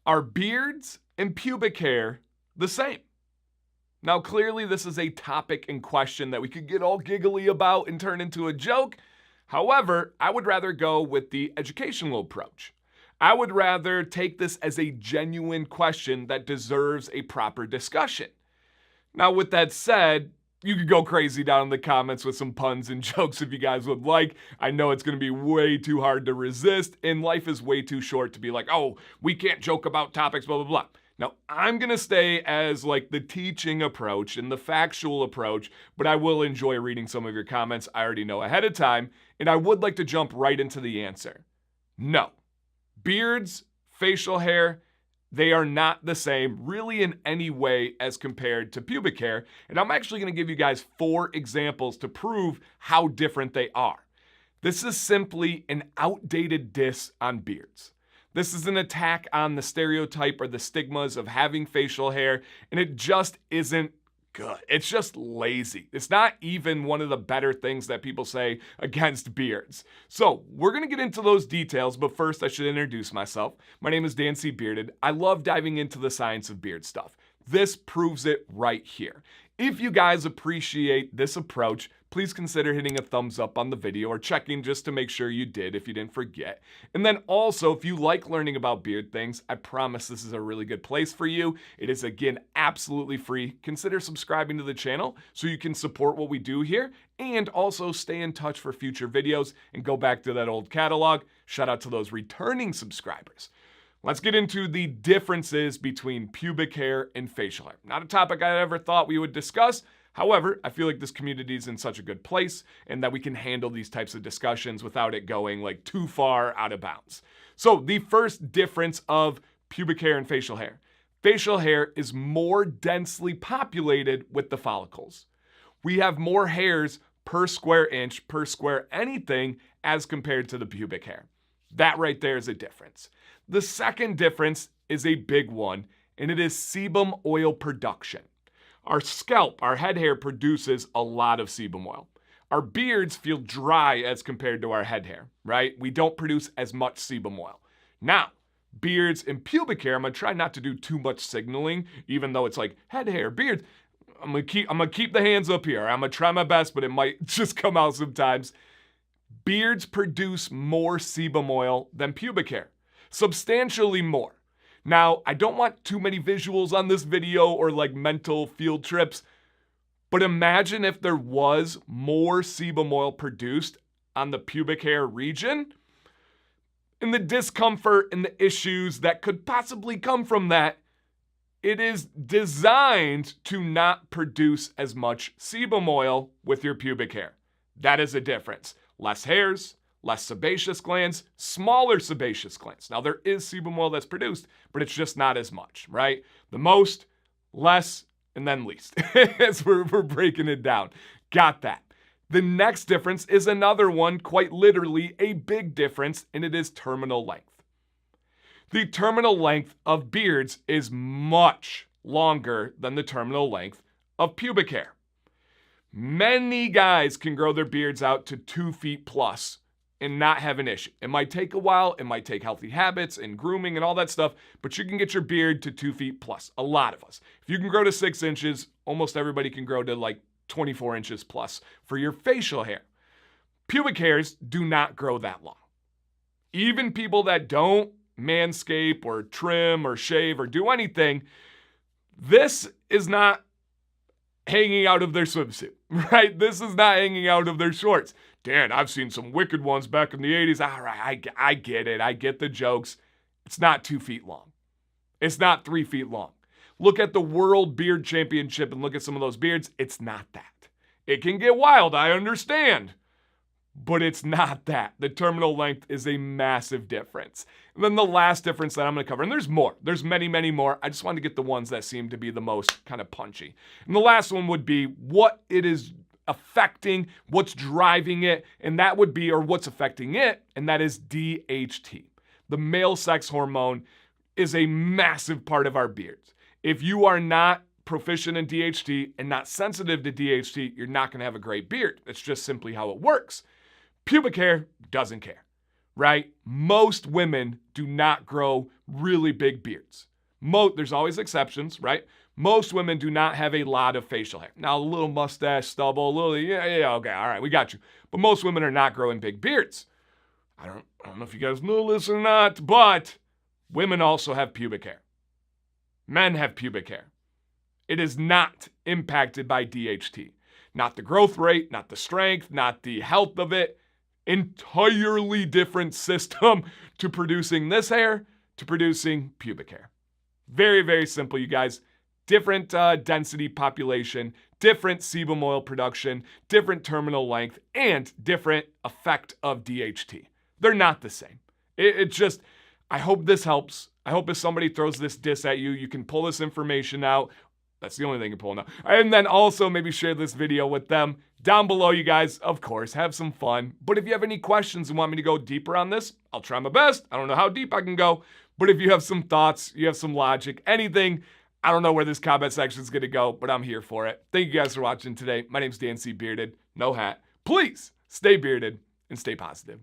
Are beards and pubic hair the same? Now, clearly, this is a topic in question that we could get all giggly about and turn into a joke. However, I would rather go with the educational approach. I would rather take this as a genuine question that deserves a proper discussion. Now, with that said, you could go crazy down in the comments with some puns and jokes if you guys would like. I know it's going to be way too hard to resist, and life is way too short to be like, oh, we can't joke about topics, blah, blah, blah. Now, I'm going to stay as like the teaching approach and the factual approach, but I will enjoy reading some of your comments I already know ahead of time, and I would like to jump right into the answer. No. Beards, facial hair, they are not the same really in any way as compared to pubic hair, and I'm actually going to give you guys 4 examples to prove how different they are. This is simply an outdated diss on beards. This is an attack on the stereotype or the stigmas of having facial hair, and it just isn't good. It's just lazy. It's not even one of the better things that people say against beards. So we're going to get into those details, but first I should introduce myself. My name is Dan C. Bearded. I love diving into the science of beard stuff. This proves it right here. If you guys appreciate this approach, please consider hitting a thumbs up on the video or checking just to make sure you did if you didn't forget. And then also, if you like learning about beard things, I promise this is a really good place for you. It is, again, absolutely free. Consider subscribing to the channel so you can support what we do here and also stay in touch for future videos and go back to that old catalog. Shout out to those returning subscribers. Let's get into the differences between pubic hair and facial hair. Not a topic I ever thought we would discuss. However, I feel like this community is in such a good place and that we can handle these types of discussions without it going like too far out of bounds. So the first difference of pubic hair and facial hair. Facial hair is more densely populated with the follicles. We have more hairs per square inch, per square anything as compared to the pubic hair. That right there is a difference. The second difference is a big one, and it is sebum oil production. Our scalp, our head hair, produces a lot of sebum oil. Our beards feel dry as compared to our head hair, right? We don't produce as much sebum oil. Now, beards and pubic hair, I'm gonna try not to do too much signaling, even though it's like head hair, beards. I'm gonna keep the hands up here. I'm gonna try my best, but it might just come out sometimes. Beards produce more sebum oil than pubic hair. Substantially more. Now, I don't want too many visuals on this video or like mental field trips, but imagine if there was more sebum oil produced on the pubic hair region and the discomfort and the issues that could possibly come from that. It is designed to not produce as much sebum oil with your pubic hair. That is a difference. Less hairs, less sebaceous glands, smaller sebaceous glands. Now, there is sebum oil that's produced, but it's just not as much, right? The most, less, and then least. As we're breaking it down. Got that. The next difference is another one, quite literally a big difference, and it is terminal length. The terminal length of beards is much longer than the terminal length of pubic hair. Many guys can grow their beards out to 2 feet plus and not have an issue. It might take a while, it might take healthy habits and grooming and all that stuff, but you can get your beard to 2 feet plus, a lot of us. If you can grow to 6 inches, almost everybody can grow to like 24 inches plus for your facial hair. Pubic hairs do not grow that long. Even people that don't manscape or trim or shave or do anything, this is not hanging out of their swimsuit, right? This is not hanging out of their shorts. Dan, I've seen some wicked ones back in the 80s. All right, I get it. I get the jokes. It's not 2 feet long. It's not 3 feet long. Look at the World Beard Championship and look at some of those beards. It's not that. It can get wild, I understand. But it's not that. The terminal length is a massive difference. And then the last difference that I'm going to cover, and there's more. There's many, many more. I just wanted to get the ones that seem to be the most kind of punchy. And the last one would be what it is affecting, what's driving it, and that would be, or what's affecting it, and that is DHT. The male sex hormone is a massive part of our beards. If you are not proficient in DHT and not sensitive to DHT, you're not going to have a great beard. It's just simply how it works. Pubic hair doesn't care, right? Most women do not grow really big beards. There's always exceptions, right? Most women do not have a lot of facial hair. Now, a little mustache, stubble, a little, okay, all right, we got you. But most women are not growing big beards. I don't know if you guys know this or not, but women also have pubic hair. Men have pubic hair. It is not impacted by DHT. Not the growth rate, not the strength, not the health of it. Entirely different system to producing this hair, to producing pubic hair. Very, very simple, you guys. Different density population, different sebum oil production, different terminal length, and different effect of DHT. They're not the same. It just, I hope this helps. I hope if somebody throws this diss at you, you can pull this information out. That's the only thing you're pulling out. And then also maybe share this video with them. Down below, you guys, of course, have some fun. But if you have any questions and want me to go deeper on this, I'll try my best. I don't know how deep I can go. But if you have some thoughts, you have some logic, anything, I don't know where this comment section is going to go, but I'm here for it. Thank you guys for watching today. My name's Dan C. Bearded, no hat. Please stay bearded and stay positive.